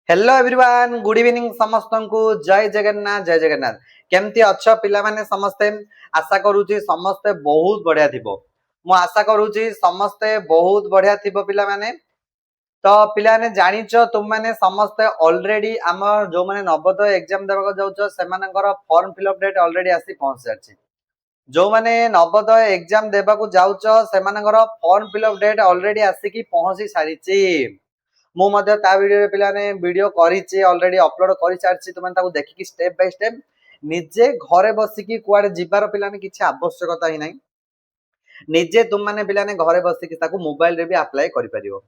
Hello everyone good evening समस्त को जय जगन्नाथ जय जगन्नाथ केमती अच्छा पिला माने समस्ते आशा करूची समस्ते बहुत बढ़िया थिबो मु आशा करूची समस्ते बहुत बढ़िया थिबो पिला माने तो पिला माने जानिचो तुम माने समस्ते ऑलरेडी हमर जो माने नवोदय एग्जाम देबा जाउचो सेमानकर form fill up date already आसी पहुंच जाछि जो माने नवोदय एग्जाम देबा को जाउचो सेमानकर form fill up date already आसी की पहुंची सारिछि मु मध्ये ता वीडियो रे पिलाने वीडियो करिछि ऑलरेडी अपलोड करि सारछि तुमन ताको देखि स्टेप बाय स्टेप निजे घरे बसिकी कुआडे जिबार पिलाने किछि आवश्यकता ही नाही निजे तुम माने पिलाने घरे बसिकी ताको मोबाइल रे भी अप्लाई करि परियो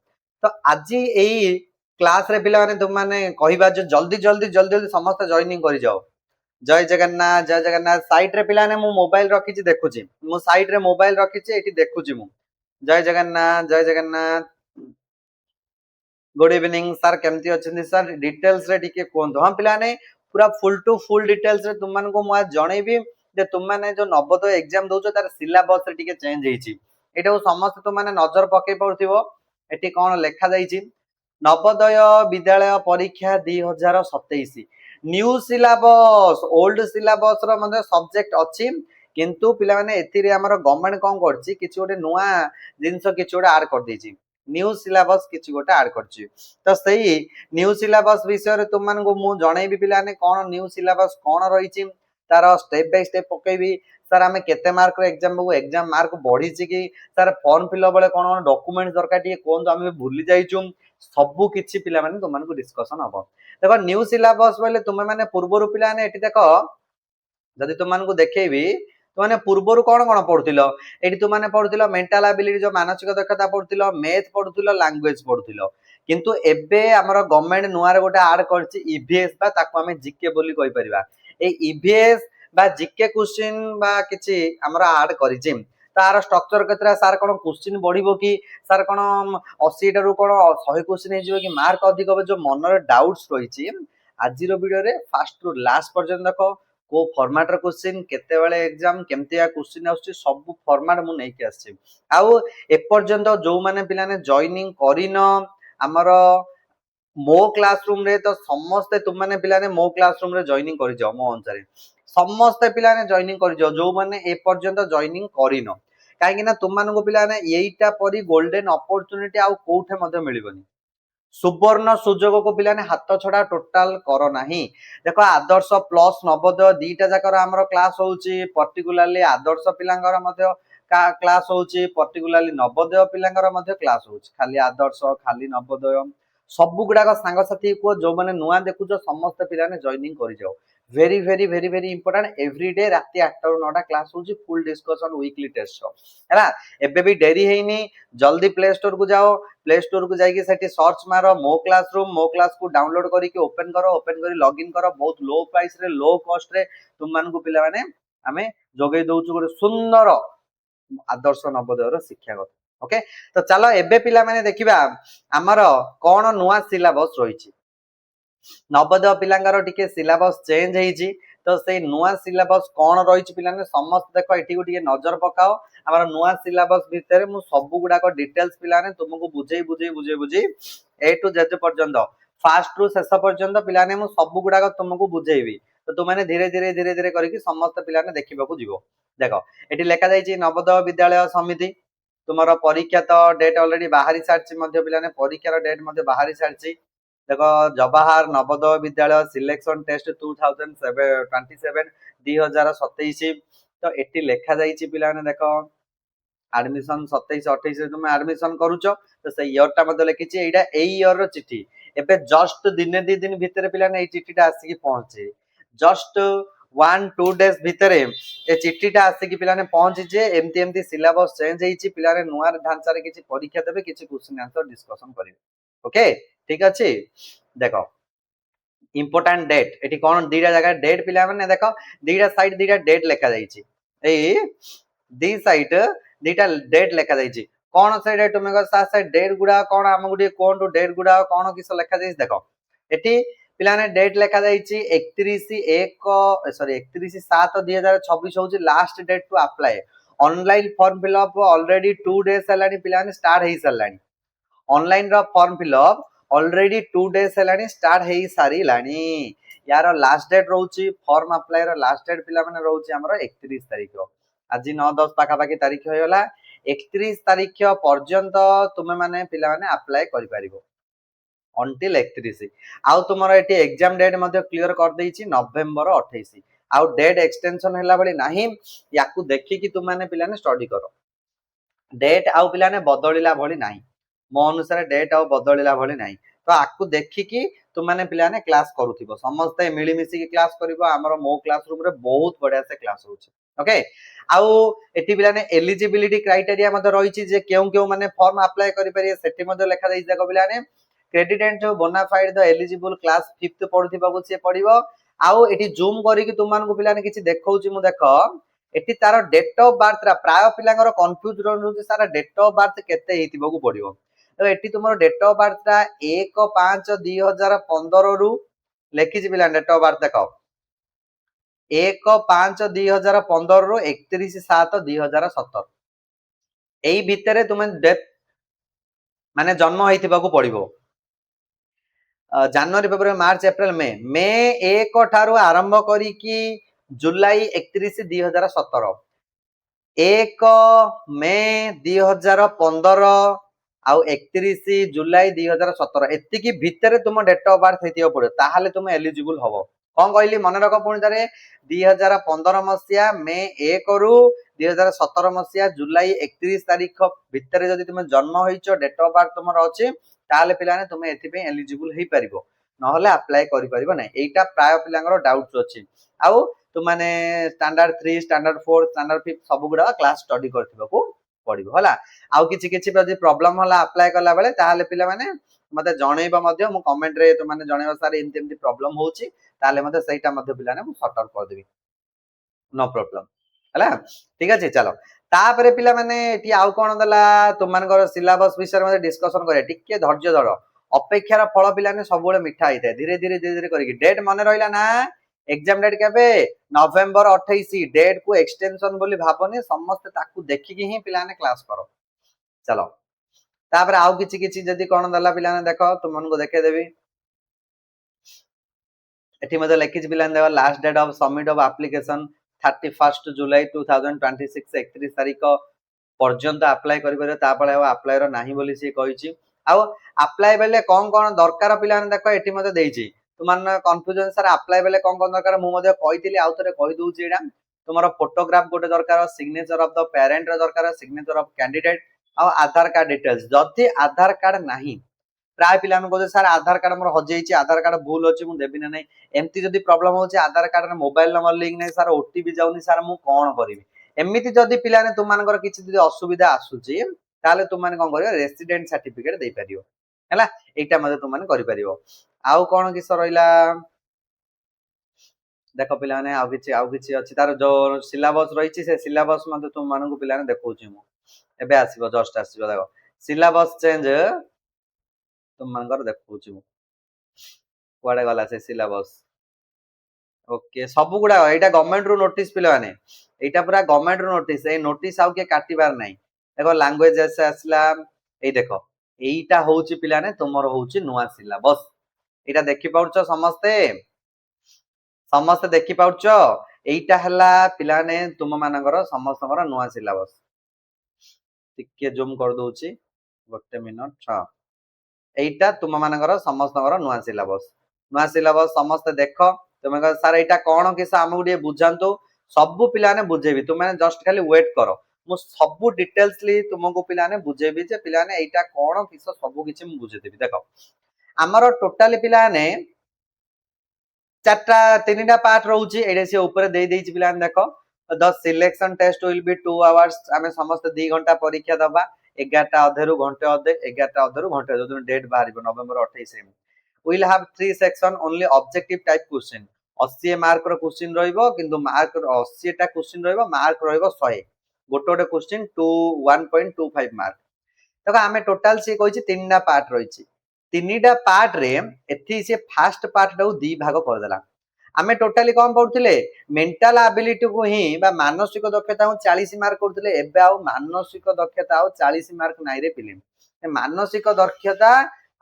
तो आजि एई क्लास रे पिलाने तुम माने कहिबा जो जल्दी जल्दी जल्दी जल्दी समस्त जॉइनिंग करि जाओ जय जगन्नाथ साइट रे पिलाने मु मोबाइल रखिछि देखुछि मु साइट रे मोबाइल रखिछि एठी देखुछि मु जय जगन्नाथ गुड इवनिंग सर केमती अच्छे सर डिटेल्स रे टिके कोन हम पिलाने पूरा फुल टू फुल डिटेल्स रे तुम मन को मु जणेबी जे तुम माने जो नवोदय एग्जाम दोचो तार सिलेबस रे टिके चेंज हेछि एटा समस्त तुम माने नजर पके पड़थिबो एटी कोन लेखा जाईछि नवोदय विद्यालय परीक्षा 2027 न्यू सिलेबस ओल्ड सिलेबस रो मध्ये सब्जेक्ट अछि किंतु पिला माने एथिरे हमर गवर्नमेंट कोन करछि किछि गोटे नुवा जिंस किछि गोटे ऐड कर देछि न्यू सिलेबस किछि गोटे ऐड करछि तो सही न्यू सिलेबस विषय रे तुम को मु जणैबी पिलाने कोन न्यू सिलेबस कोन रहिछि तार स्टेप बाय स्टेप पकेबी सर हमें केते मार्क रो एग्जाम मार्क बढ़ी छि कि सर फॉर्म फिल अप बेले कोन डॉक्यूमेंट दरकार टिके कोन हमें भूली जाइछु सब किछि पिला माने तुम को डिस्कशन हबो देखो न्यू सिलेबस बेले तुम माने पूर्व पिलाने एटी देखो जदि तुम को देखेबी तुमने पूर्वर कौन कौन पढ़ुथिलो एटी तुमने पढ़ुथिलो मेंटल एबिलिटी जो मानसिक दक्षता पढ़ुथिलो मैथ पढ़ुथिलो लैंग्वेज पढ़ुथिलो किंतु एबे हमर गवर्नमेंट नुआर गोटे ऐड करछि ईवीएस बा ताको हमें जीके बोली कहि परिबा ए ईवीएस बा जीके क्वेश्चन बा किछि हमर ऐड करिछि तार स्ट्रक्चर केतरा सार कोन क्वेश्चन बढ़िबो कि सार कोन 80 टारु कोन 100 क्वेश्चन हे जिवो कि मार्क अधिक हो जो मन रे डाउट्स रहिछि आज रो वीडियो रे फास्ट टू लास्ट पर्यंत देखो को फॉर्मेट रो क्वेश्चन केते बेले एग्जाम केमतिया क्वेश्चन आउछि सब फॉर्मेट मु नै के आछि आउ ए पर्यंत जो माने पिलाने जॉइनिंग करिन हमर मो क्लासरूम रे तो समस्त तुम माने पिलाने मो क्लासरूम रे जॉइनिंग करि जाओ मो अनुसार समस्त पिलाने जॉइनिंग करि जाओ जो माने ए पर्यंत जॉइनिंग करिन काहे कि ना तुम मानको पिलाने एईटा परी गोल्डन अपॉर्चुनिटी आउ कोठे मध्ये मिलिबनी सुवर्ण सुजोग को पिलाने हाथ छड़ा टोटाल कर नाही देखो आदर्श प्लस नवोदय दीटा जाकर हमर क्लास होउची पर्टिकुलरली आदर्श पिलांगर मध्ये क्लास होउची पर्टिकुलरली नवोदय पिलांगर मध्ये क्लास होउची खाली आदर्श खाली नवोदय सब गुडाक सांग साथी को जो माने नुआ देखुचो समस्त पिलाने जॉइनिंग करि जाओ very very very very important everyday राती 8 ରୁ 9ଟା क्लास होउची फुल डिस्कशन वीकली टेस्ट हैला एबे भी देरी हेनी जल्दी प्ले स्टोर को जाओ प्ले स्टोर को जाइए सेठी सर्च मारो मो क्लास को डाउनलोड करके ओपन करी लॉगिन करो बहुत लो प्राइस रे लो कॉस्ट रे तुम मान को पिला माने हमें जोगै दउछु गोटे सुंदर आदर्श नवोदय रो शिक्षा गत ओके तो चलो एबे पिला माने देखिबा हमर कोन नुवा सिलेबस रहिछि नवोदय पिलांगर टिके सिलेबस चेंज हेछि तो से नुवा सिलेबस कोन रहिछि पिलाने समस्त देखो एठी गोटे नजर पकाओ हमर नुआ सिलेबस भितर मु सब गुडा को डिटेल्स पिलाने तुमको बुझे ए टू जेड पर्यंत फास्ट रु शेष पर्यंत पिलाने मु सब गुडा को तुमको बुझेइबी तो तुमने धीरे धीरे करके समस्त पिलाने देखिबा को जीवो देखो एठी लेखा जाईछि नवोदय विद्यालय समिति तुमरो परीक्षा तो डेट ऑलरेडी बाहरी सारछि मध्य पिलाने परीक्षार डेट मध्य बाहरी सारछि देखो जवाहर नवोदय विद्यालय सिलेक्शन टेस्ट 2027 2027 तो एटी लेखा जाईछि पिलाने देखो एडमिशन 27-28 रे तुम एडमिशन करूचो तो से ईयर टा मध्ये लिखिछि एटा ए ईयर रो चिठी एबे जस्ट दिने दी दिन भितर पिलाने ए चिठीटा आसी की पहुंचे जस्ट 1-2 डेज भितर ए चिठीटा आसी की पिलाने पहुंची जे एमती एमती सिलेबस चेंज हेछि पिलाने नुआ ढांचा रे किछि परीक्षा देबे किछि क्वेश्चन आंसर डिस्कशन करिवे ओके ठीक अछि देखो इंपोर्टेंट डेट एटी कोन दीटा जगह डेट पिला माने देखो दीटा साइड दीटा डेट लेखा जाईछि एई दी साइड दीटा डेट लेखा जाईछि कोन से डेट तुमे सा से डेट गुडा कोन हम गुडी कोन टू डेट गुडा कोन किस लेखा जाईछि देखो एटी पिलाने डेट लेखा जाईछि 31/7/2026 होछि last date to apply online form fill up already 2 days हलानी पिलाने स्टार्ट हेइ सरलानी ऑनलाइन रो फॉर्म फिलअप ऑलरेडी 2 डेज हेलानी स्टार्ट हे सारी लानी यार लास्ट डेट रोची फॉर्म अप्लाई रो लास्ट डेट पिला माने रोची हमरो 31 तारिख आज 9 10 पाखा पाखी तारिख होयला 31 तारिख पर्यंत तुमे माने पिला माने अप्लाई करि परिबो अंटिल 31 आउ तुमरो एटी एग्जाम डेट मध्ये क्लियर कर देइची नवंबर 28 आउ डेट एक्सटेंशन हैला बली नाही याकू देखि कि तुम माने पिला ने स्टडी करो डेट आउ पिला ने बदलिला भली नाही मो अनुसार डेट आउ बदलिला भली नाही तो आकू देखि कि तुम माने पिला ने क्लास करूथिबो समस्त मिली मिसी की क्लास करिवो हमरो मो क्लासरूम रे बहुत बढ़िया से क्लास होउची ओके आउ एटी पिला ने एलिजिबिलिटी क्राइटेरिया मध्ये रहिची जे केउ केउ माने फॉर्म अप्लाई करि परिए सेठी मध्ये लेखा देइ देखो पिला ने क्रेडिट जो bonafide the eligible class 5th पढुथिबा को से पढिबो आउ एटी जूम करी कि तुम मान को पिला ने किछि देखौची मु देखो एटी तार डेट ऑफ बर्थ रा प्राय पिलांगर कंफ्यूज रहउची सारा डेट ऑफ बर्थ केते हेतिबो को पडिबो तो एटी तुमरो डेट ऑफ बर्थ रा 1/5/2015 रु लेखिछि पिला डेट ऑफ बर्थ देखो 1/5/2015 रु 31/7/2017 एई भितरे तुम डेट माने जन्म हेतिबा को पडिबो जनवरी फेब्रुआरी मार्च एप्रिल मे 1 ठारू आरंभ करी कि जुलाई 31 2017 1 मे 2015 आउ 31 जुलाई 2017 एति की भितरे तुम डेट ऑफ बर्थ हेतियो पड़ो ताहाले तुम एलिजिबल हबो कोन कहली मन रख पुणी तारे 2015 मसिया मे 1 रु 2017 मसिया जुलाई 31 तारिख भितरे जदि तुम जन्म होइचो डेट ऑफ बर्थ तुमर अछि ताले पिलाने तुम एथि पे एलिजिबल हेइ परिबो नहले अप्लाई करि परिबो नै एटा प्राय पिलांगर डाउट्स अछि आउ तुम माने स्टैंडर्ड 3 स्टैंडर्ड 4 स्टैंडर्ड 5 सब गुडा क्लास स्टडी करथिबो को पड़िबो हला आउ किछि किछि जदि प्रॉब्लम होला अप्लाई करला बेले ताले पिला माने मते जणैबा मध्ये मु कमेंट रे तुम माने जणैबा सार एमति एमति प्रॉब्लम होउची ताले मते सेटा मध्ये पिलाने मु सॉर्ट आउट कर देबी नो प्रॉब्लम हला ठीक अछि चलो तापरे पिला माने एटी आउ कोन दला तुम मानकर सिलेबस विषय मध्ये डिस्कशन करे टिके धैर्य धर अपेक्षार फल पिलाने सबुले मिठा आइते धीरे धीरे धीरे धीरे करिक डेट मन रहिला ना एग्जाम डेट केबे नवंबर 28 डेट को एक्सटेंशन बोली भाबनी समस्त ताकू देखि कि ही पिलाने क्लास करो चलो तापर आउ किछि किछि जदी कोन दला पिलाने देखो तुम मन को देखे देबी एठी मध्ये लिखिज पिलाने देवा last date of submit of application 31 जुलाई 2026 31 तारिख पर्यंत अप्लाई करि परबे तापळे अप्लाई रो नाही बोली से कहिछि आ अप्लाई बेले कोन कोन दरकार पिलाने देखो एठी मध्ये देइछि तुमान कंफ्यूजन सर अप्लाई बेले कोन कोन दरकार मु मध्ये कहितिली आउ तरे कहि दोउछि एडा तुमार फोटोग्राफ गोटे दरकार सिग्नेचर ऑफ द पेरेंट रो दरकार सिग्नेचर ऑफ कैंडिडेट आ आधार कार्ड डिटेल्स जति आधार कार्ड नाही प्राय पिलान को सर आधार कार्ड मोर हजेइछि आधार कार्ड भूल अछि मु देबि नै एमती जदी प्रॉब्लम होछि आधार कार्ड रे मोबाइल नंबर लिंक नै सर ओटीपी जाउनी सर मु कोन करिवि एमिति जदी पिलाने तुम मानकर किछि जदी असुविधा आसुछि ताले तुम माने कोन करियो रेसिडेंट सर्टिफिकेट देइ परियो हैला एटा मध्ये तुम माने करि परियो आउ कोन किस रहिला देखो पिलाने आउ किछि अछि तार जो सिलेबस रहिछि से सिलेबस मध्ये तुम मानकु पिलाने देखौछि मु एबे आसीबो जस्ट आसीबो देखो सिलेबस चेंज तुम मानकर देखौछि मु कुआडे गला से सिलेबस ओके सब गुडा एटा गवर्नमेंट रो नोटिस पिला माने एटा पूरा गवर्नमेंट रो नोटिस ए नोटिस आउ के काटिबार नै देखो लैंग्वेज जैसे असला ए देखो एटा होउची पिलाने तुमरो होउची नुवा सिलेबस एटा देखि पाउछो समस्ते समस्त देखि पाउछो एटा हला पिलाने तुम मानकर समस्तकर नुवा सिलेबस टिके जूम कर दोउची गोटे मिनिट हां एटा तुम मानकर समस्तकर नुवा सिलेबस समस्त देखो तुम सर एटा कोन किस हम गुडी बुझांतो सब पिलाने बुझेबी तुम माने जस्ट खाली वेट करो मु सब डिटेल्सली तुमको पिलाने बुझेबी जे पिलाने एटा कोन किस सब किछि मु बुझे देबी देखो हमर टोटली पिलाने चारटा तीनटा पार्ट रहउची एडे से ऊपर दे देइची पिलाने देखो the selection test will be 2 hours हमें समस्त 2 घंटा परीक्षा दबा 11टा अधेरु घंटे अधे 11टा अधेरु घंटे जो डेट बाहरिबो नवंबर 28 में will have 3 section only objective type question 80 mark रो क्वेश्चन रहइबो किंतु मार्क 80 टा क्वेश्चन रहइबो मार्क रहइबो 100 गोटे गोटे क्वेश्चन 1.25 मार्क देखो हमें टोटल से कहिछि तीनटा पार्ट रहिछि तीनटा पार्ट रे एथि से फर्स्ट पार्ट रो दी भाग कर देला हमें टोटली कम पढुथिले मेंटल एबिलिटी को ही बा मानसिक दक्षता को 40 मार्क करथिले एबे आ मानसिक दक्षता आ 40 मार्क नाइ रे पिले मानसिक दक्षता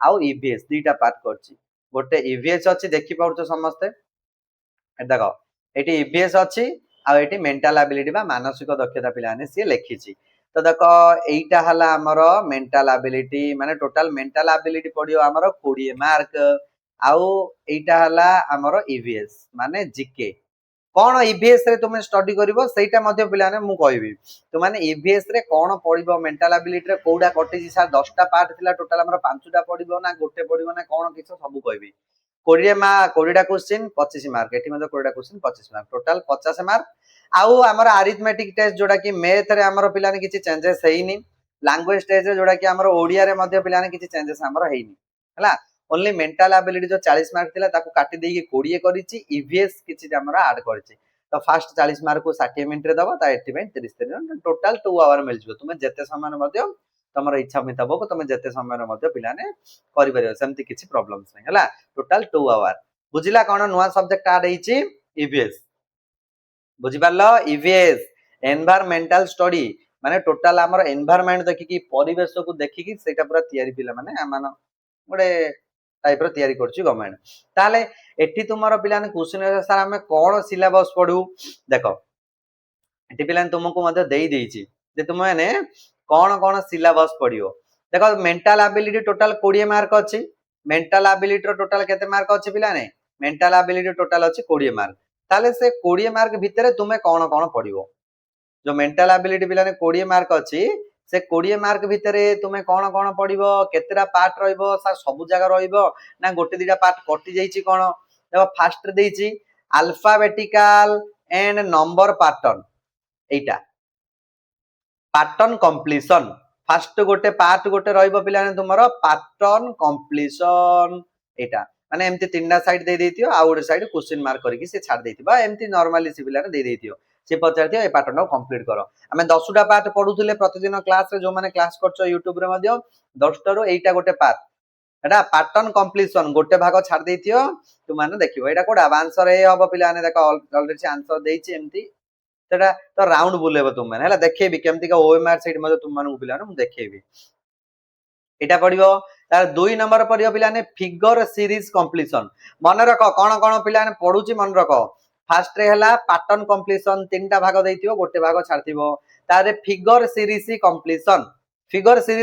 आउ ईवीएस दुईटा पार्ट करछि गोटे ईवीएस अछि देखि पाउछ समस्ते देखो एटी ईवीएस अछि आ एटी मेंटल एबिलिटी बा मानसिक दक्षता पिलाने से लिखिछि तो देखो एटा हला हमर मेंटल एबिलिटी माने टोटल मेंटल एबिलिटी पडियो हमर 20 मार्क आउ एटा हला हमर ईवीएस माने जीके कौन ईवीएस रे तुम स्टडी करिवो सेटा मध्ये पिलाने मु कहबी तो माने ईवीएस रे कौन पडिबो मेंटल एबिलिटी रे कोडा कटि सर 10टा पार्ट थिला टोटल हमर 5टा पडिबो ना गोटे पडिबो ना कौन किछ सब कहबी 20टा क्वेश्चन 25 मार्क एठी मध्ये 20टा क्वेश्चन 25 मार्क टोटल 50 मार्क आउ हमर अरिथमेटिक टेस्ट जोडा कि मैथ रे हमर पिलाने किछि चेंजेस हेइनी लैंग्वेज टेस्ट रे जोडा कि हमर ओडिया रे मध्ये पिलाने किछि चेंजेस हमर हेइनी हला ओनली मेंटल एबिलिटी जो 40 मार्क थिला ताकू काटी देई के 20 करिछि ईवीएस किछि हमर ऐड करिछि तो फास्ट 40 मार्क को 60 मिनिट रे दबो ता एठी में 30 मिनिट टोटल 2 आवर मिल जिवो तुमे जते समय मध्ये तमर इच्छा मुताबिक तुमे जते समय मध्ये पिलाने करि परियो सेमति किछि प्रॉब्लम्स नै हला टोटल 2 आवर बुझिला कोन नुवा सब्जेक्ट ऐड हेछि ईवीएस बुझि पारलो ईवीएस एनवायरमेंटल स्टडी माने टोटल हमर एनवायरनमेंट देखि कि परिवेश को देखि कि सेटा पूरा तयारी पिला माने आमान गोटे टाइप रो तयारी करछि गवर्नमेंट ताले एठी तुमरो पिलाने क्वेश्चन सर हमें कोन सिलेबस पढू देखो एठी पिलाने तुमको मध्ये देई देइछि जे तुम माने कोन कोन सिलेबस पढियो देखो मेंटल एबिलिटी टोटल 20 मार्क अछि मेंटल एबिलिटी रो टोटल केते मार्क अछि पिलाने मेंटल एबिलिटी टोटल अछि 20 मार्क ताले से 20 मार्क भितरे तुमे कोन कोन पढियो जो मेंटल एबिलिटी पिलाने 20 मार्क अछि से 20 मार्क भितरे तुमे कोन कोन पढिबो केतेरा पार्ट रहइबो सा सब जगह रहइबो ना गोटे दिटा पार्ट कटि जाईछि कोन देखो फास्ट रे देइछि alphabetical and number pattern Etah pattern completion fast गोटे पार्ट गोटे रहइबो पिलाने तुमरो पैटर्न कंप्लीशन एटा माने एमती तीनटा साइड दे देतियो आ गोटे साइड क्वेश्चन मार्क करके से छाड़ देतिबा एमती नॉर्मली से पिलाने दे देतियो से पचारतियो ए पैटर्न को कंप्लीट करो हमें 10टा पार्ट पढुथिले प्रतिदिन क्लास रे जो माने क्लास करछो YouTube रे मध्ये 10टा रो एटा गोटे पार्ट एटा पैटर्न कंप्लीशन गोटे भाग छाड़ देतियो तु माने देखिबो एटा कोडा आंसर ए हबो पिलाने देखो ऑलरेडी आंसर देइछि एमती सेटा तो राउंड बुलेबो तुम माने हला देखेबी केमती का ओएमआर साइड मध्ये तुम माने पिलाने मु देखेबी एटा पढिबो तार 2 नंबर पढियो पिलाने फिगर सीरीज कंप्लीशन मन रखो कोन कोन पिलाने पढुची मन रखो फास्ट रे हला पैटर्न कंप्लीशन तीनटा भाग देइतियो गोटे भाग छाड़तिबो तारे फिगर सीरीज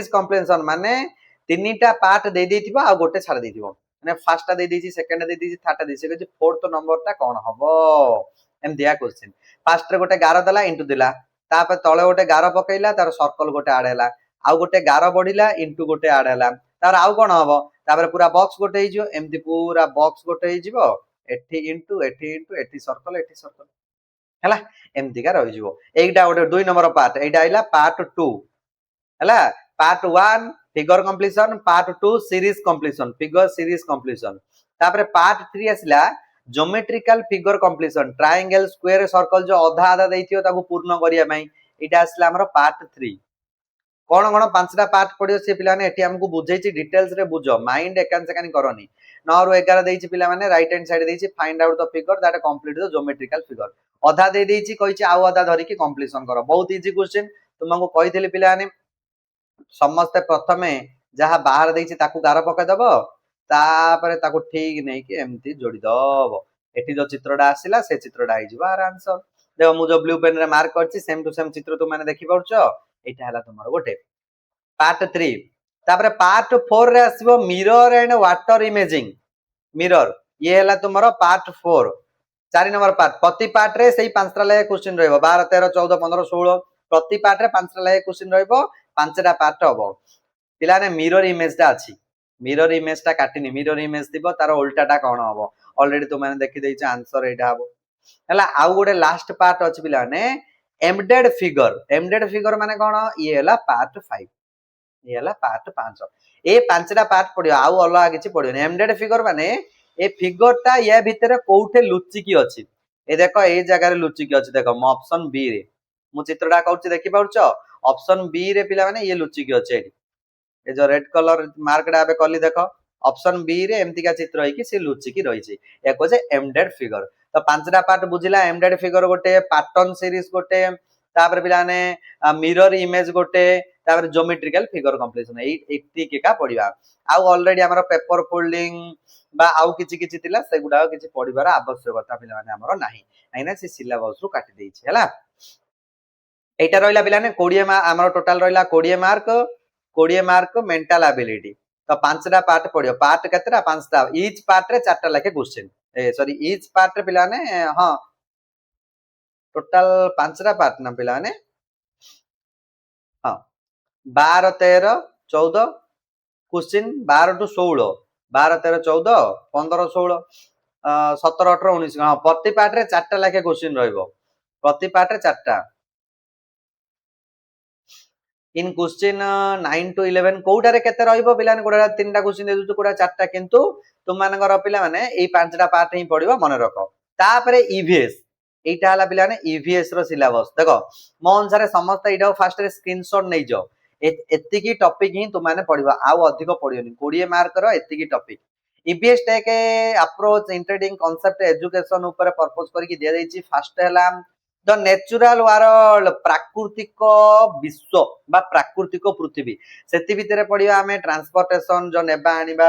कंप्लीशन माने तीनटा पार्ट दे देइतिबो आ गोटे छाड़ देइतिबो माने first they देइछि second they देइछि third they देइछि fourth number ता कोन हबो एम दिया क्वेश्चन फास्ट रे गोटे गारो दला इनटू दिला तापर तळे गोटे गारो पकैला तार सर्कल गोटे ऐड हैला आउ गोटे गारो बढिला इनटू गोटे ऐड हैला तार आउ कोन हबो तापर पूरा बॉक्स गोटे हिजो एमती पूरा बॉक्स गोटे हिजिबो एठी इनटू एठी सर्कल हैला एमती का रहि जिवो एटा गोटे 2 नंबर पार्ट एटा आइला पार्ट 2 हैला part 1 figure completion part 2 series completion figure series completion तापर पार्ट 3 आसिला geometrical figure completion triangle square circle जो आधा आधा देइथियो ताको पूर्ण करिया पई एटा आसिला हमर पार्ट 3 कोन कोन पांचटा पार्ट पडियो से पिला ने एठी हमकु बुझैछि डिटेल्स रे बुझो माइंड एकांश कानी करनी 9 रु 11 देइछि पिला माने राइट हैंड साइड देइछि find out the figure that complete the geometrical figure आधा दे देइछि कहिछि आउ आधा धरि के कंप्लीशन करो बहुत इजी क्वेश्चन तुमको कहिथिले पिला ने समस्त प्रथमे जहा बाहर देइछि ताकू गार पके दबो तापरे ताकू ठीक नै कि एमती जोड़ी दबो एठी जो चित्रडा आसिला से चित्रडा आइ जिवो आर आंसर देखो मु जो ब्लू पेन रे मार्क करछि सेम टू सेम चित्र तुम माने देखि पड़छो एटा हला तुमरो गोटे पार्ट 3 तापरे पार्ट 4 रे आसीबो mirror and water imaging mirror ये हला तुमरो पार्ट 4 4 नंबर पार्ट प्रति पार्ट रे सेही पांचटा लागे क्वेश्चन रहइबो 12 13 14 15 16 प्रति पार्ट रे पांचटा लागे क्वेश्चन रहइबो पांचटा पार्ट हबो पिलाने मिरर इमेज ता अछि मिरर इमेज ता काटिनी मिरर इमेज दिबो तार उल्टाटा कोन हबो ऑलरेडी तुम माने देखि दैछ आंसर एटा हबो हला आउ गोटे लास्ट पार्ट अछि पिलाने एम्बेडेड फिगर माने कोन ये हला पार्ट 5 ये हला पार्ट 5 ए पांचटा पार्ट पडियो आउ अलगा किछि पडियो एम्बेडेड फिगर माने ए फिगर ता ये भितरे कोउठे लुचि की अछि ए देखो ए जगह रे लुचि की अछि देखो म ऑप्शन बी रे मु चित्रडा कहउछि देखि पाउछो ऑप्शन बी रे पिला माने ये लुचि की अछि ए जो रेड कलर मार्क डाबे कली देखो ऑप्शन बी रे एमती का चित्र है कि से लुचि की रही छि ए को जे एम्बेडेड फिगर तो पांचटा पार्ट बुझिला एम्बेडेड फिगर गोटे पैटर्न सीरीज गोटे तापर पिलाने मिरर इमेज गोटे तापर ज्योमेट्रिकल फिगर कंप्लीशन एतिक का पढ़िबा आउ ऑलरेडी हमर पेपर फोल्डिंग बा आउ किछि किछि तिला सेगुडा किछि पढ़िबार आवश्यकता पिला माने हमर नाही आइना से सिलेबस रु काटि देछि हला एटा रहिला पिला ने 20 मार्क हमर टोटल रहिला 20 मार्क मेंटल एबिलिटी तो पांचटा पार्ट पढ़ियो पार्ट केतरा पांचटा ईच पार्ट रे चारटा लाखे क्वेश्चन ए सॉरी ईच पार्ट रे पिला ने हां टोटल पांचटा पार्ट ना पिला ने हां 12 13 14 क्वेश्चन 12 टू 16 12 13 14 15 16 17 18 19 हां प्रति पार्ट रे चारटा लाखे क्वेश्चन रहइबो प्रति पार्ट रे चारटा इन क्वेश्चन 9 टू 11 कोटारे केते रहइबो पिलाने कोडा तीनटा क्वेश्चन दे दुतो कोडा चारटा किंतु तुम मानकर पिला माने एई पांचटा पार्ट ही पढिबो मन रखो तापरे ईवीएस एटा हला पिलाने ईवीएस रो सिलेबस देखो मो अनुसार समस्त एटा फास्ट रे स्क्रीनशॉट नै जो एतिकी टॉपिक ही तुम माने पढिबो आउ अधिक पढियोनी 20 मार्क रो एतिकी topic EVS take approach introducing concept education ऊपर पर्पस करी दिया जाईची फास्ट हला द नेचुरल वर्ल्ड प्राकृतिक विश्व बा प्राकृतिक पृथ्वी सेति भितरे पढिया हमें ट्रांसपोर्टेशन जो नेबा आनिबा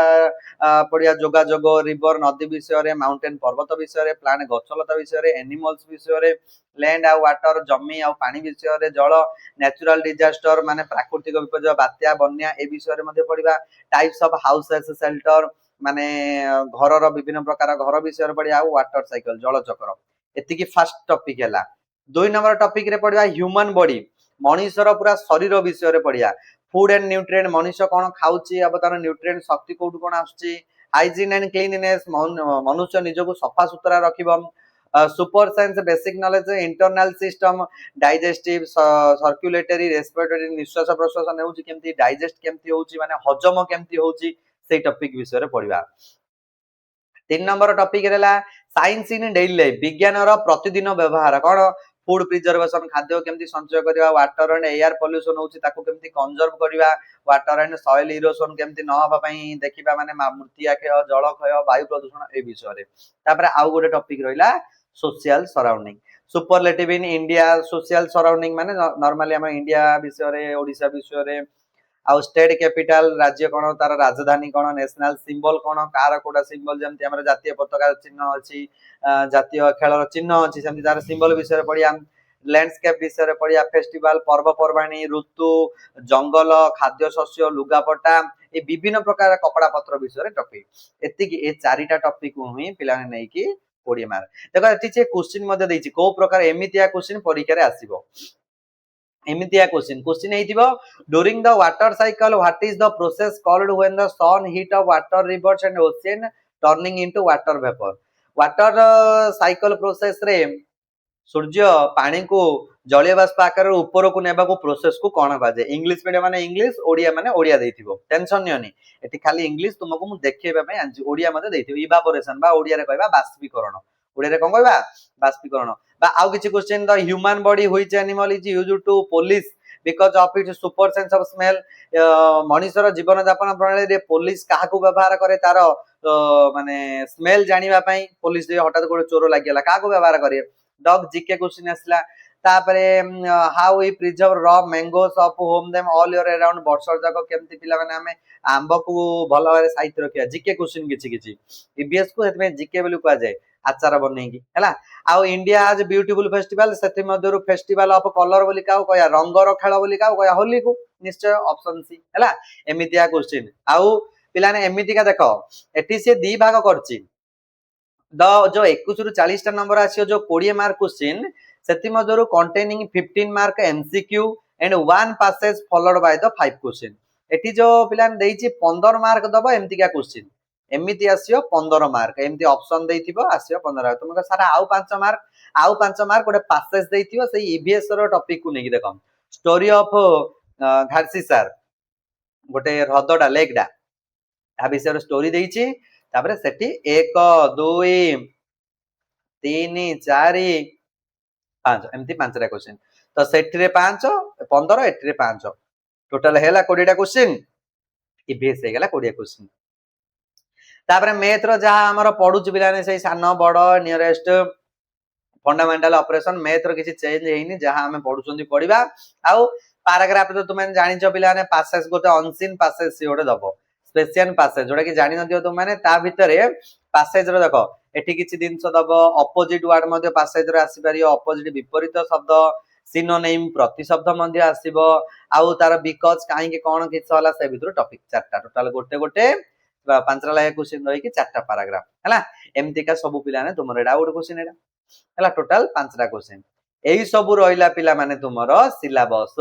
पढिया जोगाजोग रिवर नदी विषय रे माउंटेन पर्वत विषय रे प्लांट गछलता विषय रे एनिमल्स विषय रे लैंड आ वाटर जमी आ पानी विषय रे जल नेचुरल डिजास्टर माने प्राकृतिक विपर्य बात्या बन्या ए विषय रे मध्ये पढिबा टाइप्स ऑफ हाउसेस शेल्टर माने घर रो विभिन्न प्रकार घर विषय रे पढिया वाटर साइकिल जल चक्र एतिकी फर्स्ट टॉपिक हैला 2 नंबर टॉपिक रे पढिया ह्यूमन बॉडी मनुष्यर पूरा शरीर विषय रे पढिया फूड एंड न्यूट्रिएंट मनुष्य कोन खाउची अब तार न्यूट्रिएंट शक्ति कोड कोन आछी हाइजीन एंड क्लीननेस मनुष्य निजको सफा सुतरा रखिबो super science basic knowledge internal system digestive circulatory respiratory निश्वास प्रश्वास नेउची केमती डाइजेस्ट केमती होउची माने हजम केमती होउची सेई टॉपिक विषय रे पढिबा 3 नंबर टॉपिक रेला साइंस इन डेली लाइफ विज्ञान रो प्रतिदिन व्यवहार कोन फूड प्रिजर्वेशन खाद्य केमती संचय करबा वाटर एंड एयर पोल्यूशन होउची ताको केमती कंजर्व करबा वाटर एंड सॉइल इरोशन केमती न होबा पई देखिबा माने मूर्तिया क्षय जल क्षय वायु प्रदूषण ए विषय रे तापर आउ गोटे टॉपिक रहिला social surrounding superlative in India social surrounding माने नॉर्मली हम इंडिया विषय रे ओडिसा विषय रे आउ स्टेट कैपिटल राज्य कोन तार राजधानी कोन नेशनल सिंबल कोन कार कोडा सिंबल जेमति हमर जातीय पताका चिन्ह अछि जातीय खेलर चिन्ह अछि सेमति तार सिंबल विषय पढिया लैंडस्केप विषय पढिया फेस्टिवल पर्व पर्वाणी ऋतु जंगल खाद्य शस्य लुगापटा ए विभिन्न प्रकार कपड़ा पत्र विषय टॉपिक एतिकी ए चारिटा टॉपिक हुई पिलाने नै कि 20 मार्क देखो एति जे क्वेश्चन मध्ये दैछि को प्रकार एमितिया क्वेश्चन परीक्षा रे आसीबो एमितिया क्वेश्चन हेतिबो during the water cycle what is the process called when the sun heat of water rivers and ocean turning into water vapour water cycle process रे सूर्य पानी को जलीय बाष्प आकार ऊपर को नेबा को प्रोसेस को कोन बाजे इंग्लिश मीडियम माने इंग्लिश ओडिया माने ओडिया देथिबो टेंशन नियनी एठी खाली इंग्लिश तुमको मु देखेबा पई आंजी ओडिया मध्ये देथिबो इवापोरेशन बा ओडिया रे कहबा बाष्पीकरण ओडिया रे कोन कहबा बाष्पीकरण बा आउ किछि question the human body which animal is used to police because of its super sense of smell मनुष्यर जीवन यापन प्रणाली रे पोलिश काहा को व्यवहार करे तार माने स्मेल जानिबा पई पोलिश जे हठात को चोर लागिला काहा को व्यवहार करे डॉग जीके क्वेश्चन आसला तापरे how we preserve raw mangoes of home them all year around वर्षर जाको केमती पिला माने हमें आंब को भलो भाबे साहित्य रखिया जीके क्वेश्चन किछि किछि ईबीएस को हेतमे जीके बोली कहा जाय आचार बनेगी हैला आउ इंडिया आज ब्यूटीफुल फेस्टिवल सेति मध्यरु फेस्टिवल ऑफ कलर बोली काउ कहया रंगर खेल बोली काउ कहया होली को निश्चय ऑप्शन सी हैला एमितिया क्वेश्चन आउ पिलाने एमिति का देखो एटी से दी भाग करछि द जो 21 रु 40 टा नंबर आसियो जो 20 मार्क क्वेश्चन सेति मध्यरु containing 15 mark MCQ and 1 passage followed by the 5 question एटी जो पिलान देइछि 15 मार्क दबो एमिति का क्वेश्चन एमिति आसियो 15 मार्क एमिति ऑप्शन देइथिबो आसियो 15 तुमको सारा आउ 5 मार्क गोटे पैसेज देइथिबो सेही ईवीएस रो टॉपिक को नेकी देखम स्टोरी ऑफ घाटसी सर गोटे हृदडा लेकडा आ विषय रो स्टोरी देइछि तापरे सेठी 1 2 3 4 5 एमती 5 टा क्वेश्चन तो सेठी रे 5 15 एठी रे 5 टोटल हेला 20 टा क्वेश्चन ईवीएस हे गेला 20 क्वेश्चन तापरे मैथ रो जहा हमर पढुच पिलाने सेही सान बड़ नियरेस्ट फंडामेंटल ऑपरेशन मैथ रो किछि चेंज हेइनी जहा हमें पढुचंदी पढिबा आउ ପାରାଗ୍ରାଫ ତ ତୁମେ ଜାଣିଛ ପିଲାମାନେ ପାସେଜ ଗୋଟେ ଅନସିନ୍ ପାସେଜ ସିଏ ଗୋଟେ ଦବ ସ୍ପେସିଆଲ ପାସେଜ ଯୋଉଟା କି ଜାଣି ନଥିବ ତୁମେ ତା ଭିତରେ ପାସେଜ ର ଦେଖ ଏଠି କିଛି ଜିନିଷ ଦବ ଅପୋଜିଟ ୱାର୍ଡ ମଧ୍ୟ ପାସେଜ ରେ ଆସିପାରିବ ଅପୋଜିଟ ବିପରୀତ ଶବ୍ଦ ସିନୋନିମ୍ ପ୍ରତିଶବ୍ଦ ମଧ୍ୟ ଆସିବ ଆଉ ତାର ବିକଜ କାହିଁକି କଣ କିଛି ହେଲା ସେ ଭିତରୁ ଟପିକ ଚାରିଟା ଟୋଟାଲ ଗୋଟେ ଗୋଟେ ପାଞ୍ଚଟା ଲେଖା क्वेश्चन ରହିକି ଚାରିଟା ପାରାଗ୍ରାଫ ହେଲା ଏମିତିକା ସବୁ ପିଲାମାନେ ତୁମର ଏଟା ଗୋଟେ क्वेश्चन ଏଟା ହେଲା ଟୋଟାଲ ପାଞ୍ଚଟା क्वेश्चन ଏଇ ସବୁ ରହିଲା ପିଲାମାନେ ତୁମର ସିଲାବସ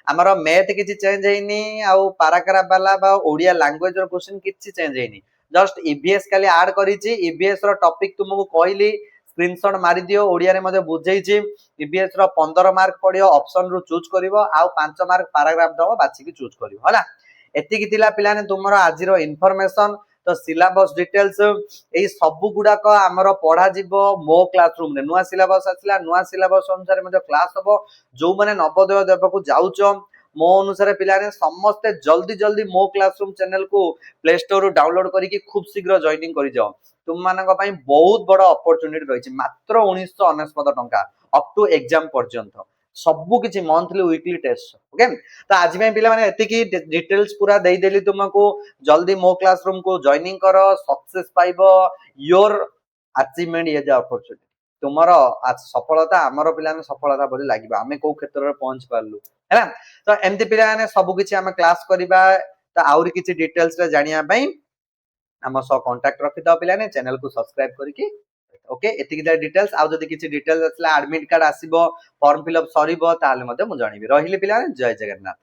ଆମର ମ୍ୟାଥ କିଛି ଚେଞ୍ଜ ହେଇନି ଆଉ ପାରାଗ୍ରାଫ ବାଲା ବା ଓଡିଆ ଲାଙ୍ଗୁଏଜ ର क्वेश्चन କିଛି ଚେଞ୍ଜ ହେଇନି जस्ट ईवीएस खाली ऐड करिछि ईवीएस रो टॉपिक तुमको कहली स्क्रीनशॉट मारि दियो ओडिया रे मते बुझेइछि ईवीएस रो 15 मार्क पडियो ऑप्शन रो चूज करिवो आ 5 मार्क पैराग्राफ दबो बाछि की चूज करिवो हला एति की थिला पिलाने तुमरो आज रो इन्फॉर्मेशन तो सिलेबस डिटेल्स एई सब गुडा को हमरो पढा जिवो मो क्लासरूम रे नुवा सिलेबस आसिला नुवा सिलेबस अनुसार मते क्लास हबो जो माने नवोदय देबको जाउचो मो अनुसार पिलाने समस्त जल्दी जल्दी मो क्लासरूम चैनल को प्ले स्टोर रो डाउनलोड करिकि खूब शीघ्र जॉइनिंग करि जाओ तुम मानक पई बहुत बड़ अपॉर्चुनिटी रहिछि मात्र 1999 टंका अप टू एग्जाम पर्यंत सबु किछि मंथली वीकली टेस्ट ओके तो आज में पिला माने एति की डिटेल्स पूरा देई देली तुमको जल्दी मो क्लासरूम को जॉइनिंग करो सक्सेस पाइबो योर अचीवमेंट ये अपॉर्चुनिटी तुमरो आज सफलता हमरो पिला ने सफलता बोली लागिबा हमें को क्षेत्र रे पहुंच पारलु हैना तो एमती पिला ने सब किछि हम क्लास करिबा तो आउरी किछि डिटेल्स रे जानिया पई हम सो कांटेक्ट रखि दो पिला ने चैनल को सब्सक्राइब करिकि ओके एतिक डिटेल्स आ जदि किछि डिटेल्स असला एडमिट कार्ड आसीबो फॉर्म फिलअप सरीबो ताले मते मु जणीबी रहिली पिला ने जय जगन्नाथ।